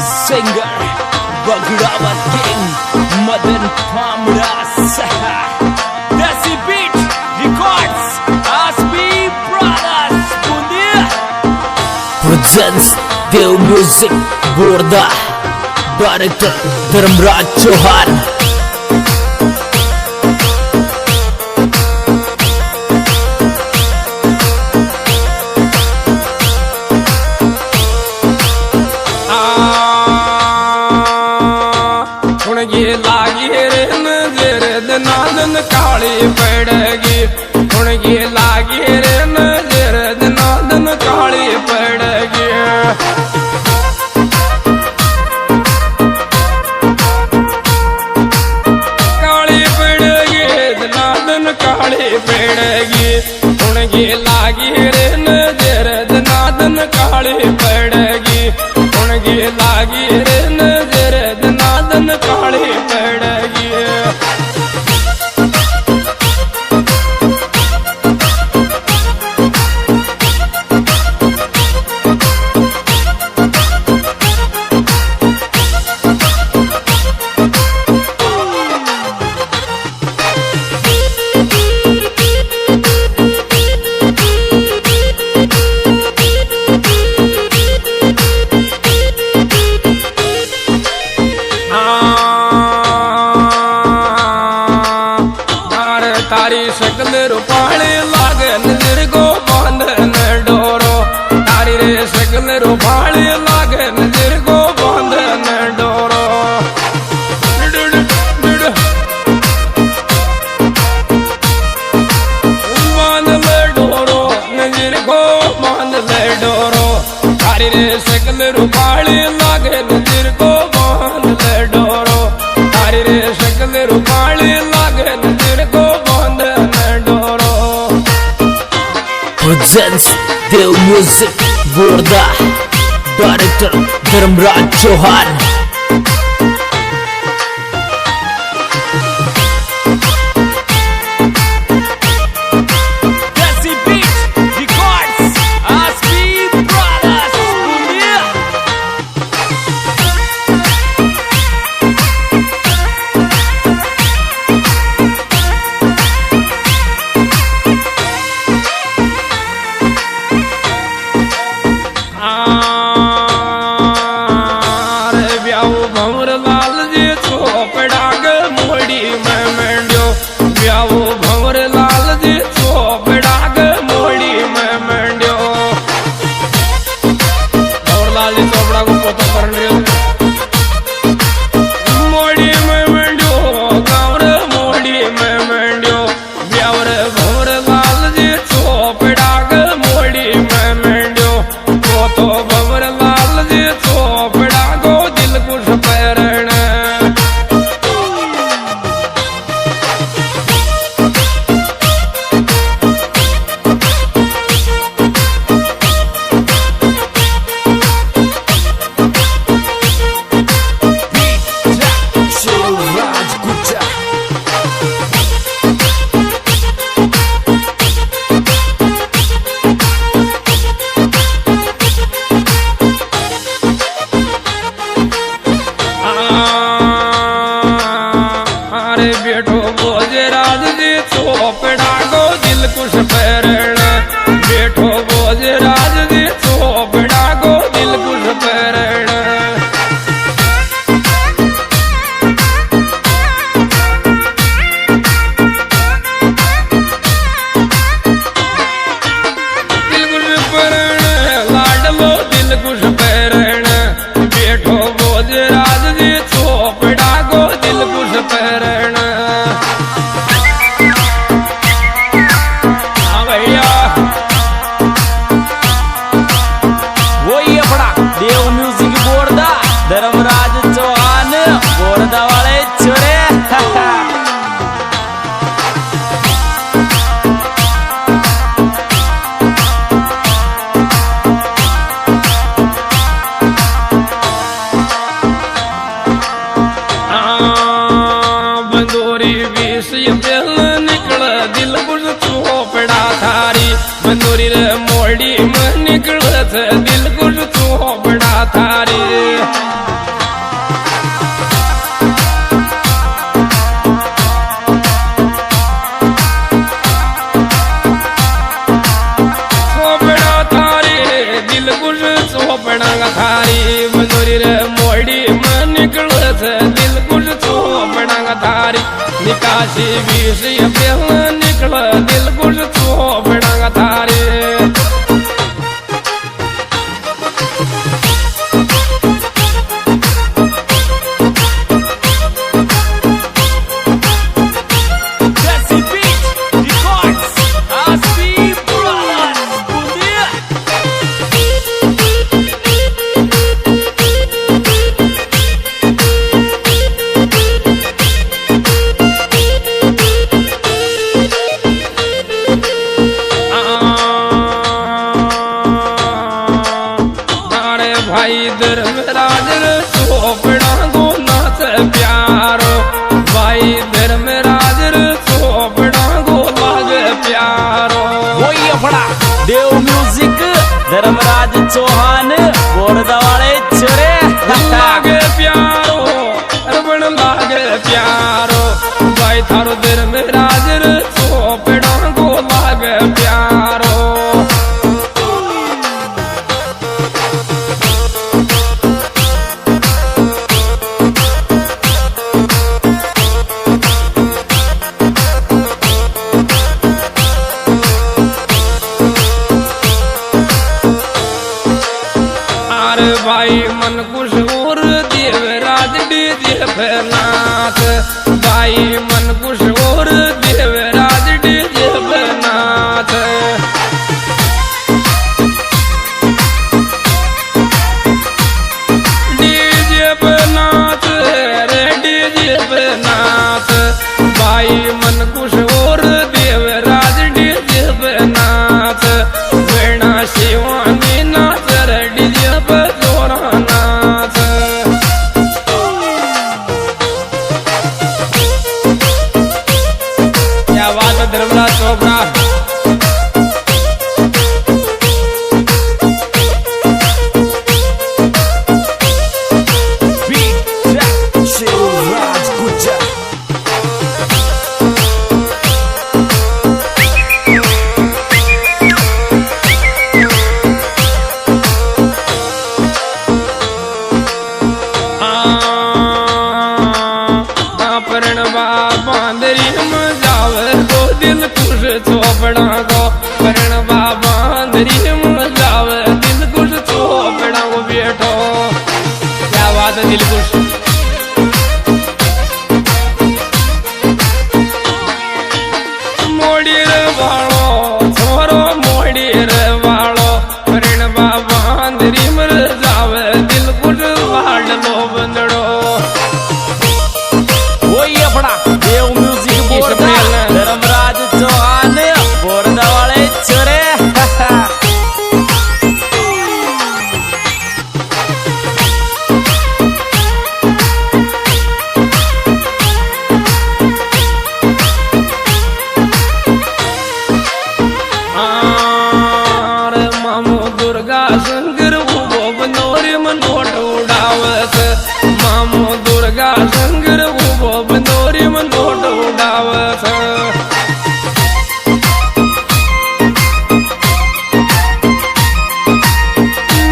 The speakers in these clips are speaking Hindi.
singer Bagrawat King Madan Pamras Desi Beat Records ASB Brothers Bundia presents Dev Music Borda Director Dharmraj Chauhan लागी रे नजर दनादन काली पड़गी उनकी लागी रे नजर दनादन काली पड़गी काली पड़गी दनादन काली पड़गी उनकी लागी रे नजर दनादन काली पड़गी उनकी लागी रे नजर दनादन काली पड़गी तारी शकल रूपाली लागे नजर को बांधन डोरो तारी रे शकल रूपाली लागे नजर को बांधन डोरो बांध ले डोरो नजर को बांध ले डोरो तारी रे शकल रूपाली लागे नजर को बांध ले डोरो तारी रे शकल रूपाली लागे नजर को presents Dev Music Borda Director Dharmraj Chauhan Desi Beat Records ASB Brothers Bundia Bhanwar Lal ji Chopra ग मोड़ी में मंड्यो ब्याहो भंवर लाल जी चोपड़ा ग मोड़ी में मंड्यो भंवर लाल जी चोपड़ा को पोतो कर मोड़ी में मंड्यो गाँव मोड़ी में मंड्यो ब्यावर भंवर लाल जी चोपड़ा ग मोड़ी में मंड्यो पोतो भंवर लाल जी चोपड़ा को दिल कुछ पैरण बेठो भोजराज जी चोपड़ा को दिल कुछ पैरण बेठो भोजराज जी चोपड़ा को दिल कुछ पैरण दिल कुछ पैरण लाडलो दिल कुछ पैरण बेठो भोजराज जी चोपड़ा को दिल कुछ पैरण Dev Music Borda Dharmraj Chauhan Borda wale chore बंदोरी 20 अप्रैल निकल दिल बुझ चोपड़ा थारी बंदोरी रे मोड़ी में निकल दिल कुछ चोपड़ा थारी छोरी रे मोड़ी में निकल से दिल कुछ चोपड़ा थारी निकासी बीस पहला निकल दिल कुछ चोपड़ा थारी भाई धर्मराज चोपड़ा को नाच प्यारो भाई धर्मराज चोपड़ा को लाग प्यारो वही अपना देव म्यूजिक धर्मराज चौहान बोरदा वाले छोरे लागे प्यारो अरबन लागे प्यारो भाई थारो धर्मराज चोपड़ा को लागे प्यारो भाई मन कुश और देवराज डीजे नाथ भाई मन कुश और देवराज डीजे नाथ डीजे नाथ रे डीजे नाथ भाई मन कुश और देवराज डीजे नाथ वेणा शिवानी नाथ रे डीजे धर्मराज चोपड़ा दिल कुछ चोपड़ा को करण बाबा अंदरी जाव दिल कुछ चोपड़ा को बैठो क्या बात है दिल कुछ मोड़ी रे वालो छोरो मोड़ी रे वालो करण बाबा अंदरी जाव दिल कुछ वाड़ लो बंदड़ो वही अपना देव म्यूजिक बोरदा धर्मराज चौहान बोरदा वाले छोरे मामो दुर्गा शंकर वो बनोरी मनोट उड़ावत मामो दुर्गा शंकर वो बनोरी मनोट उड़ावत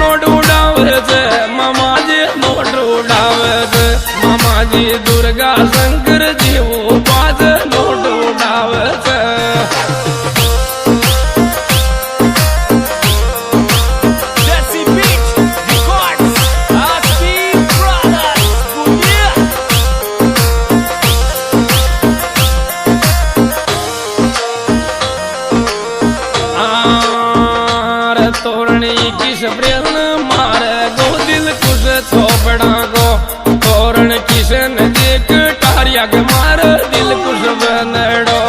नोट उड़ावत मामा जी नोट उड़ावत मामा जी दुर्गा शंकर जी वो बाज नोट उड़ावत तोरणी किस प्रेम मारे गो दिल कुछ चोपड़ा को तोरण किशन देख टारिया के मार दिल कुछ बनड़ो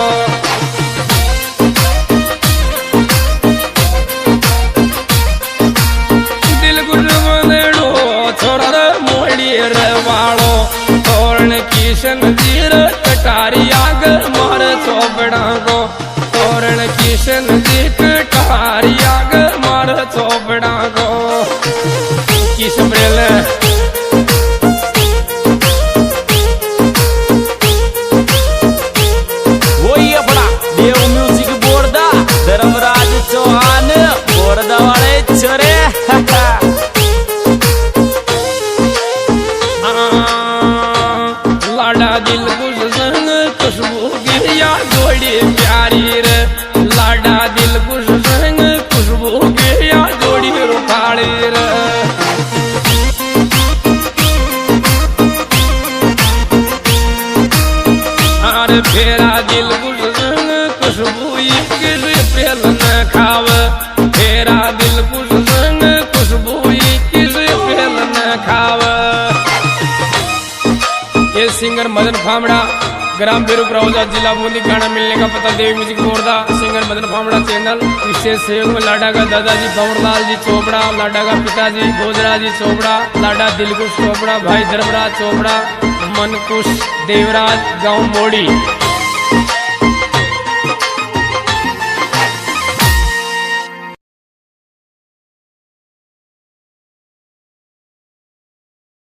दिल कुछ बनड़ो छोरा रे मोड़ी रे वालो तोरण किशन जीर कटारिया के मार चोपड़ा को तोरण किशन देख टारिया के मार चोपड़ा को किस प्रेल वही अपना देव म्यूजिक बोरदा धर्मराज चौहान बोरदा वाले छोरे दिल कुछ संग खुशबू की या जोड़ी प्यारी रे लाडा दिल कुछ संग खुशबू की या जोड़ी रुखाड़ी रे अरे फेरा दिल कुछ संग खुशबू किस पेल न खाव फेरा दिल कुछ संग खुशबू किस पेल न खाव। ये सिंगर मदन फामड़ा ग्राम बेरू प्रौजा जिला बूंदी गाना मिलने का पता देवी म्यूजिक बोर्दा सिंगर मदन फामड़ा चैनल विशेष सहयोग में लाडा का दादाजी भंवरलाल जी चोपड़ा लाडा का पिताजी गोजरा जी चोपड़ा लाडा दिलकुश चोपड़ा भाई धर्मराज चोपड़ा मनकुश देवराज गांव मोड़ी।